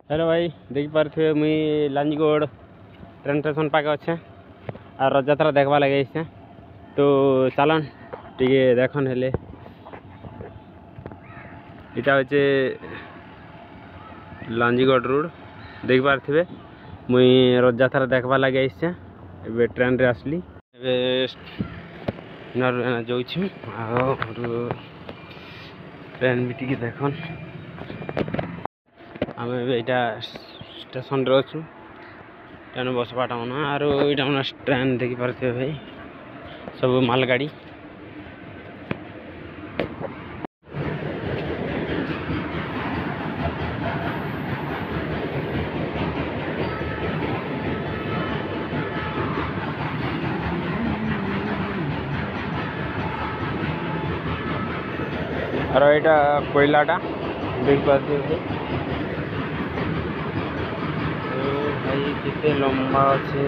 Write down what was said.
Hello भाई देख पारे मुई लांजगोड़ ट्रेन स्टेशन पाके अच्छे और रथ यात्रा देखवा लगे इसे तो चलन टी देखन हेले इटा हे लांजगोड़ रोड देख पारे मुई रथ यात्रा देखवा लगे इसे ए ट्रेन रे आसली जो ट्रेन भी टी देखन आम एटा स्टेशन रे अच्छु ट्रेन बसवाटा मन आरो इटा मन ट्रेन देखी पारे भाई सब मालगाड़ी और एटा कोयलाटा देख पारे भाई कितने लंबा अच्छे।